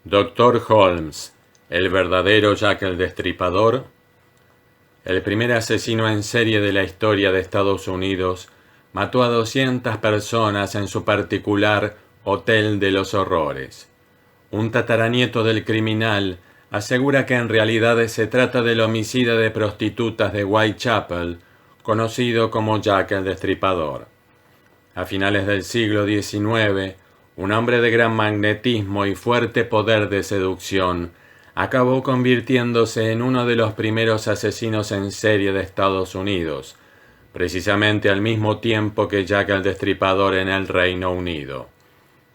Doctor Holmes, ¿el verdadero Jack el Destripador? El primer asesino en serie de la historia de Estados Unidos mató a 200 personas en su particular Hotel de los Horrores. Un tataranieto del criminal asegura que en realidad se trata del homicida de prostitutas de Whitechapel, conocido como Jack el Destripador. A finales del siglo XIX, un hombre de gran magnetismo y fuerte poder de seducción acabó convirtiéndose en uno de los primeros asesinos en serie de Estados Unidos, precisamente al mismo tiempo que Jack el Destripador en el Reino Unido.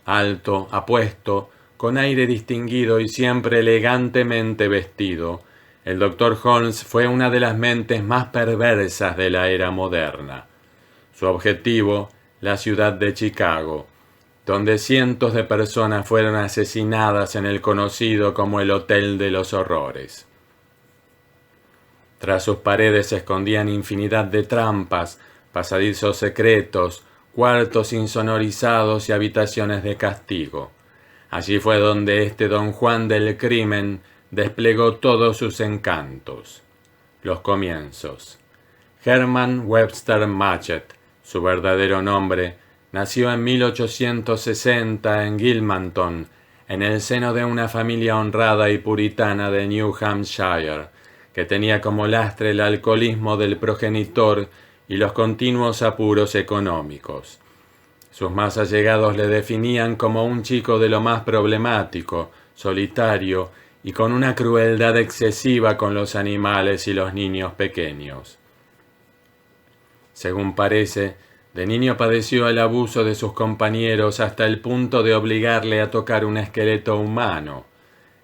Alto, apuesto, con aire distinguido y siempre elegantemente vestido, el Dr. Holmes fue una de las mentes más perversas de la era moderna. Su objetivo, la ciudad de Chicago, donde cientos de personas fueron asesinadas en el conocido como el Hotel de los Horrores. Tras sus paredes se escondían infinidad de trampas, pasadizos secretos, cuartos insonorizados y habitaciones de castigo. Allí fue donde este Don Juan del crimen desplegó todos sus encantos. Los comienzos. Herman Webster Matchett, su verdadero nombre, nació en 1860 en Gilmanton, en el seno de una familia honrada y puritana de New Hampshire, que tenía como lastre el alcoholismo del progenitor y los continuos apuros económicos. Sus más allegados le definían como un chico de lo más problemático, solitario y con una crueldad excesiva con los animales y los niños pequeños. Según parece, de niño padeció el abuso de sus compañeros hasta el punto de obligarle a tocar un esqueleto humano.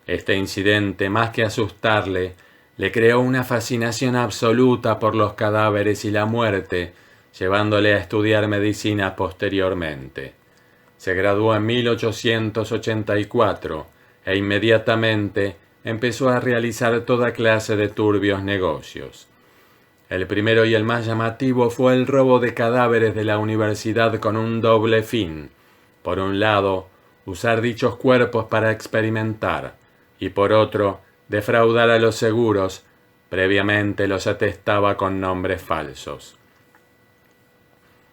Este incidente, más que asustarle, le creó una fascinación absoluta por los cadáveres y la muerte, llevándole a estudiar medicina posteriormente. Se graduó en 1884 e inmediatamente empezó a realizar toda clase de turbios negocios. El primero y el más llamativo fue el robo de cadáveres de la universidad con un doble fin. Por un lado, usar dichos cuerpos para experimentar, y por otro, defraudar a los seguros, previamente los atestaba con nombres falsos.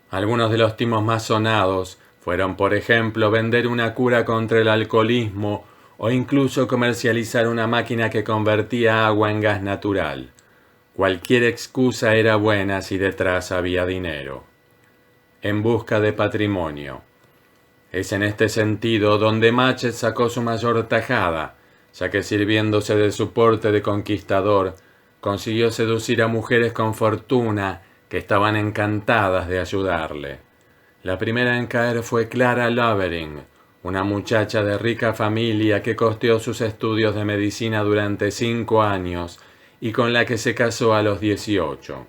Algunos de los timos más sonados fueron, por ejemplo, vender una cura contra el alcoholismo o incluso comercializar una máquina que convertía agua en gas natural. Cualquier excusa era buena si detrás había dinero. En busca de patrimonio. Es en este sentido donde Matchett sacó su mayor tajada, ya que sirviéndose de su porte de conquistador, consiguió seducir a mujeres con fortuna que estaban encantadas de ayudarle. La primera en caer fue Clara Lovering, una muchacha de rica familia que costeó sus estudios de medicina durante 5 años y con la que se casó a los 18.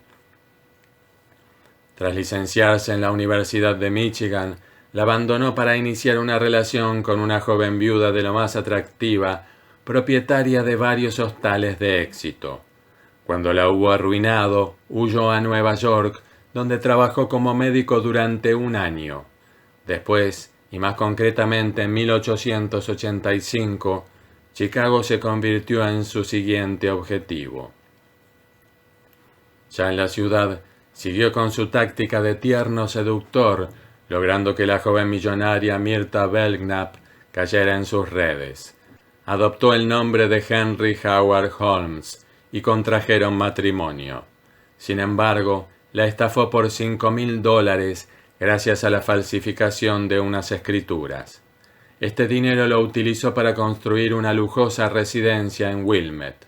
Tras licenciarse en la Universidad de Michigan, la abandonó para iniciar una relación con una joven viuda de lo más atractiva, propietaria de varios hostales de éxito. Cuando la hubo arruinado, huyó a Nueva York, donde trabajó como médico durante 1 año. Después, y más concretamente en 1885, Chicago se convirtió en su siguiente objetivo. Ya en la ciudad, siguió con su táctica de tierno seductor, logrando que la joven millonaria Myrta Belknap cayera en sus redes. Adoptó el nombre de Henry Howard Holmes y contrajeron matrimonio. Sin embargo, la estafó por $5,000 gracias a la falsificación de unas escrituras. Este dinero lo utilizó para construir una lujosa residencia en Wilmette.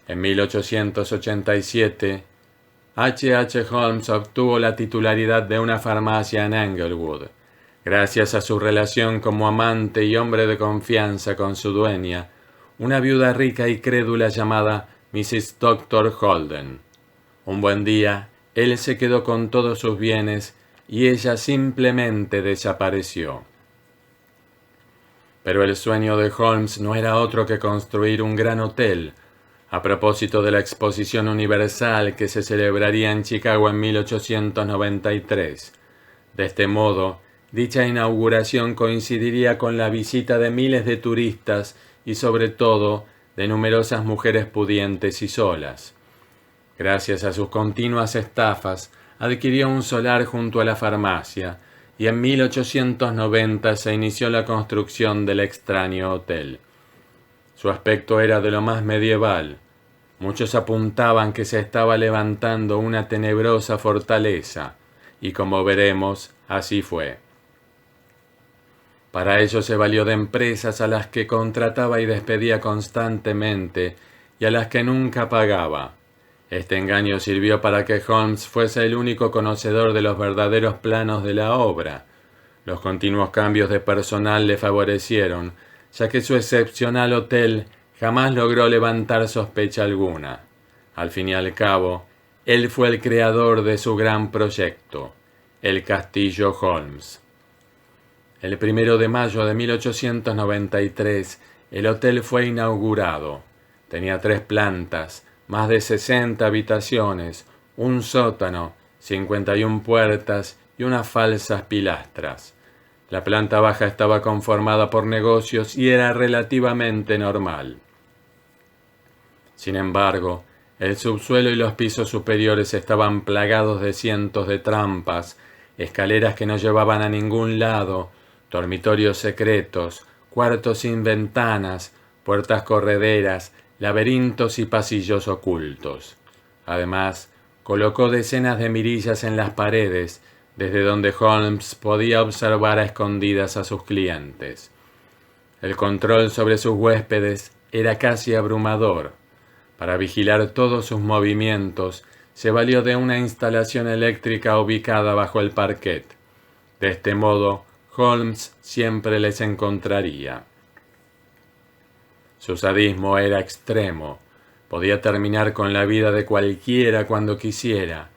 En 1887, H. Holmes obtuvo la titularidad de una farmacia en Englewood. Gracias a su relación como amante y hombre de confianza con su dueña, una viuda rica y crédula llamada Mrs. Dr. Holden. Un buen día, él se quedó con todos sus bienes y ella simplemente desapareció. Pero el sueño de Holmes no era otro que construir un gran hotel, a propósito de la Exposición Universal que se celebraría en Chicago en 1893. De este modo, Dicha inauguración coincidiría con la visita de miles de turistas y sobre todo de numerosas mujeres pudientes y solas. Gracias a sus continuas estafas, adquirió un solar junto a la farmacia y en 1890 se inició la construcción del extraño hotel. Su aspecto era de lo más medieval. Muchos apuntaban que se estaba levantando una tenebrosa fortaleza, y como veremos, así fue. Para ello se valió de empresas a las que contrataba y despedía constantemente y a las que nunca pagaba. Este engaño sirvió para que Holmes fuese el único conocedor de los verdaderos planos de la obra. Los continuos cambios de personal le favorecieron, ya que su excepcional hotel jamás logró levantar sospecha alguna. Al fin y al cabo, él fue el creador de su gran proyecto, el Castillo Holmes. El 1 de mayo de 1893, el hotel fue inaugurado. Tenía 3 plantas, más de 60 habitaciones, un sótano, 51 puertas y unas falsas pilastras. La planta baja estaba conformada por negocios y era relativamente normal. Sin embargo, el subsuelo y los pisos superiores estaban plagados de cientos de trampas, escaleras que no llevaban a ningún lado, dormitorios secretos, cuartos sin ventanas, puertas correderas, laberintos y pasillos ocultos. Además, colocó decenas de mirillas en las paredes, desde donde Holmes podía observar a escondidas a sus clientes. El control sobre sus huéspedes era casi abrumador. Para vigilar todos sus movimientos, se valió de una instalación eléctrica ubicada bajo el parquet. De este modo, Holmes siempre les encontraría. Su sadismo era extremo. Podía terminar con la vida de cualquiera cuando quisiera.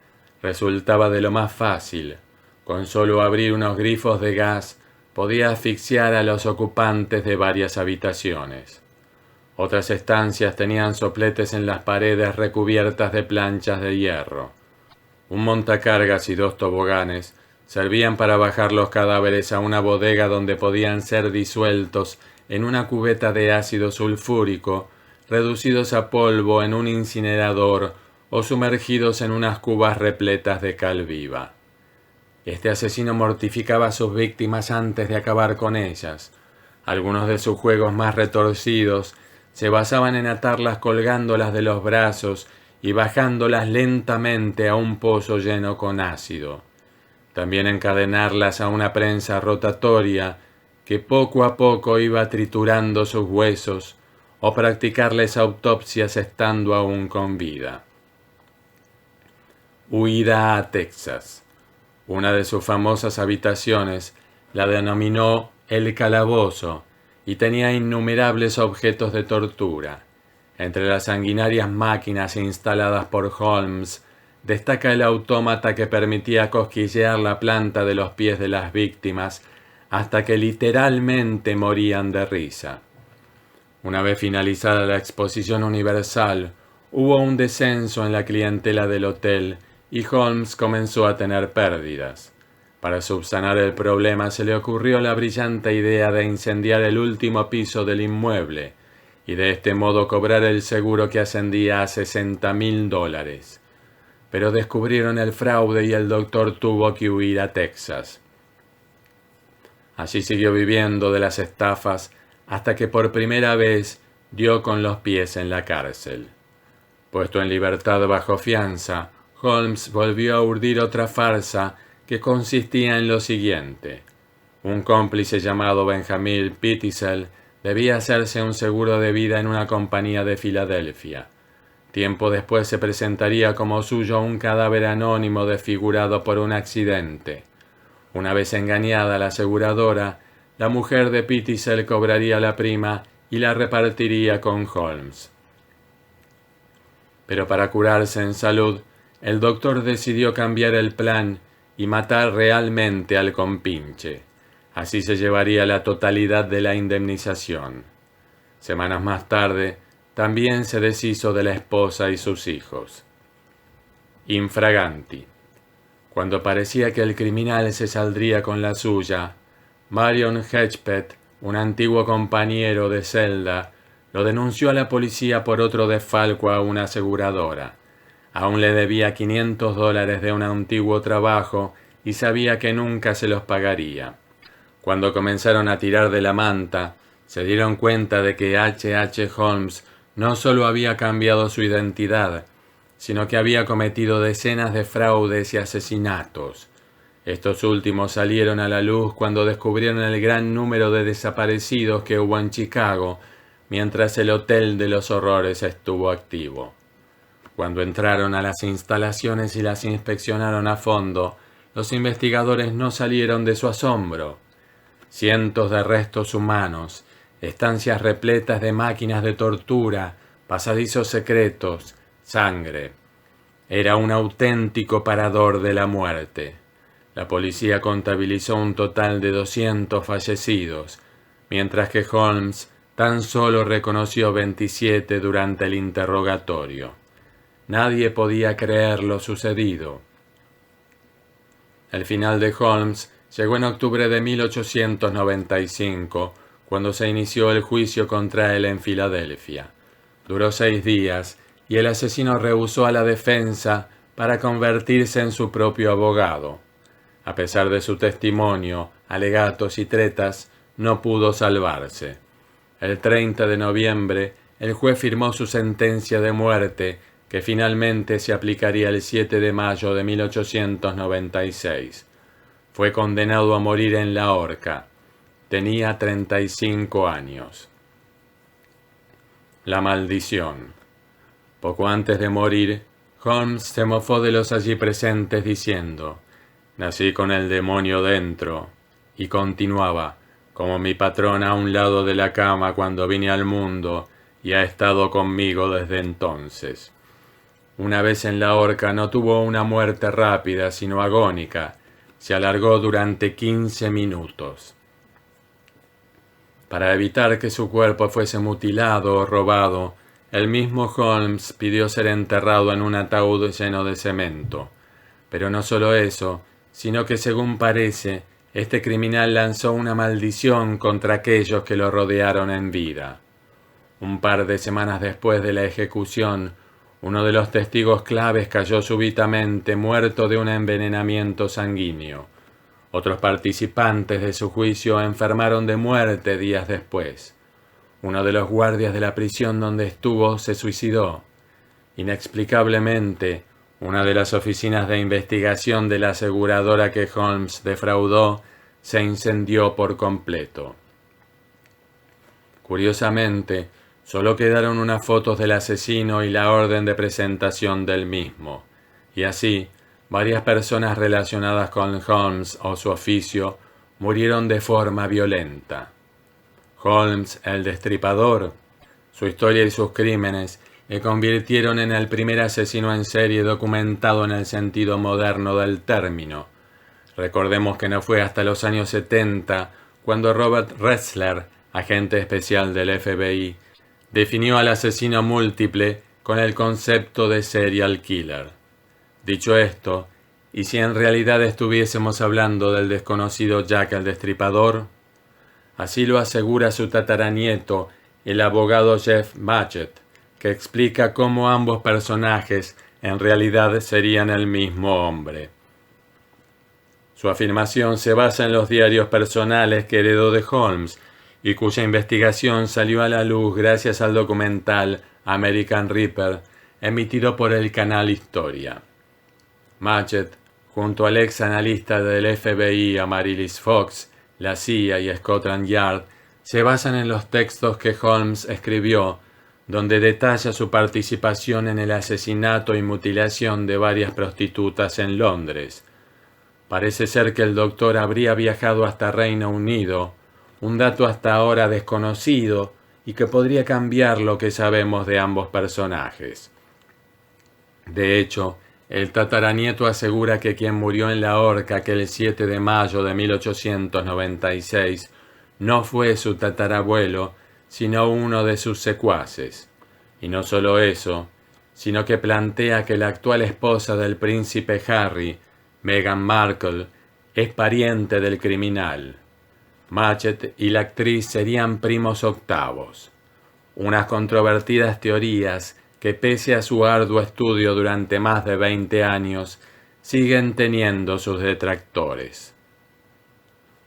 Resultaba de lo más fácil. Con solo abrir unos grifos de gas, podía asfixiar a los ocupantes de varias habitaciones. Otras estancias tenían sopletes en las paredes recubiertas de planchas de hierro. Un montacargas y 2 toboganes servían para bajar los cadáveres a una bodega donde podían ser disueltos en una cubeta de ácido sulfúrico, reducidos a polvo en un incinerador o sumergidos en unas cubas repletas de cal viva. Este asesino mortificaba a sus víctimas antes de acabar con ellas. Algunos de sus juegos más retorcidos se basaban en atarlas colgándolas de los brazos y bajándolas lentamente a un pozo lleno con ácido. También encadenarlas a una prensa rotatoria que poco a poco iba triturando sus huesos, o practicarles autopsias estando aún con vida. Huida a Texas. Una de sus famosas habitaciones la denominó el calabozo y tenía innumerables objetos de tortura. Entre las sanguinarias máquinas instaladas por Holmes, destaca el autómata que permitía cosquillear la planta de los pies de las víctimas hasta que literalmente morían de risa. Una vez finalizada la exposición universal, hubo un descenso en la clientela del hotel y Holmes comenzó a tener pérdidas. Para subsanar el problema se le ocurrió la brillante idea de incendiar el último piso del inmueble y de este modo cobrar el seguro que ascendía a $60,000. Pero descubrieron el fraude y el doctor tuvo que huir a Texas. Allí siguió viviendo de las estafas hasta que por primera vez dio con los pies en la cárcel. Puesto en libertad bajo fianza, Holmes volvió a urdir otra farsa que consistía en lo siguiente. Un cómplice llamado Benjamin Pitezel debía hacerse un seguro de vida en una compañía de Filadelfia. Tiempo después se presentaría como suyo un cadáver anónimo desfigurado por un accidente. Una vez engañada la aseguradora, la mujer de Pitezel cobraría la prima y la repartiría con Holmes. Pero para curarse en salud, el doctor decidió cambiar el plan y matar realmente al compinche. Así se llevaría la totalidad de la indemnización. Semanas más tarde, también se deshizo de la esposa y sus hijos. Infraganti. Cuando parecía que el criminal se saldría con la suya, Marion Hedgepeth, un antiguo compañero de celda, lo denunció a la policía por otro desfalco a una aseguradora. Aún le debía $500 de un antiguo trabajo y sabía que nunca se los pagaría. Cuando comenzaron a tirar de la manta, se dieron cuenta de que H. Holmes no solo había cambiado su identidad, sino que había cometido decenas de fraudes y asesinatos. Estos últimos salieron a la luz cuando descubrieron el gran número de desaparecidos que hubo en Chicago, mientras el Hotel de los Horrores estuvo activo. Cuando entraron a las instalaciones y las inspeccionaron a fondo, los investigadores no salieron de su asombro. Cientos de restos humanos, estancias repletas de máquinas de tortura, pasadizos secretos, sangre. Era un auténtico parador de la muerte. La policía contabilizó un total de 200 fallecidos, mientras que Holmes tan solo reconoció 27 durante el interrogatorio. Nadie podía creer lo sucedido. El final de Holmes llegó en octubre de 1895, cuando se inició el juicio contra él en Filadelfia. Duró 6 días y el asesino rehusó a la defensa para convertirse en su propio abogado. A pesar de su testimonio, alegatos y tretas, no pudo salvarse. El 30 de noviembre, el juez firmó su sentencia de muerte, que finalmente se aplicaría el 7 de mayo de 1896. Fue condenado a morir en la horca. Tenía 35 años. La maldición. Poco antes de morir, Holmes se mofó de los allí presentes diciendo: «Nací con el demonio dentro», y continuaba: «Como mi patrón a un lado de la cama cuando vine al mundo, y ha estado conmigo desde entonces». Una vez en la horca no tuvo una muerte rápida, sino agónica. Se alargó durante 15 minutos. Para evitar que su cuerpo fuese mutilado o robado, el mismo Holmes pidió ser enterrado en un ataúd lleno de cemento. Pero no solo eso, sino que, según parece, este criminal lanzó una maldición contra aquellos que lo rodearon en vida. Un par de semanas después de la ejecución, uno de los testigos claves cayó súbitamente muerto de un envenenamiento sanguíneo. Otros participantes de su juicio enfermaron de muerte días después. Uno de los guardias de la prisión donde estuvo se suicidó. Inexplicablemente, una de las oficinas de investigación de la aseguradora que Holmes defraudó se incendió por completo. Curiosamente, solo quedaron unas fotos del asesino y la orden de presentación del mismo, y así, varias personas relacionadas con Holmes o su oficio murieron de forma violenta. Holmes, el Destripador, su historia y sus crímenes le convirtieron en el primer asesino en serie documentado en el sentido moderno del término. Recordemos que no fue hasta los años 70 cuando Robert Ressler, agente especial del FBI, definió al asesino múltiple con el concepto de serial killer. Dicho esto, ¿y si en realidad estuviésemos hablando del desconocido Jack el Destripador? Así lo asegura su tataranieto, el abogado Jeff Matchett, que explica cómo ambos personajes en realidad serían el mismo hombre. Su afirmación se basa en los diarios personales que heredó de Holmes y cuya investigación salió a la luz gracias al documental American Reaper, emitido por el canal Historia. Matchett, junto al ex analista del FBI Amaryllis Fox, la CIA y Scotland Yard, se basan en los textos que Holmes escribió, donde detalla su participación en el asesinato y mutilación de varias prostitutas en Londres. Parece ser que el doctor habría viajado hasta Reino Unido, un dato hasta ahora desconocido y que podría cambiar lo que sabemos de ambos personajes. De hecho, el tataranieto asegura que quien murió en la horca aquel 7 de mayo de 1896 no fue su tatarabuelo, sino uno de sus secuaces. Y no solo eso, sino que plantea que la actual esposa del príncipe Harry, Meghan Markle es pariente del criminal. Matchett y la actriz serían primos octavos. Unas controvertidas teorías que, pese a su arduo estudio durante más de 20 años, siguen teniendo sus detractores.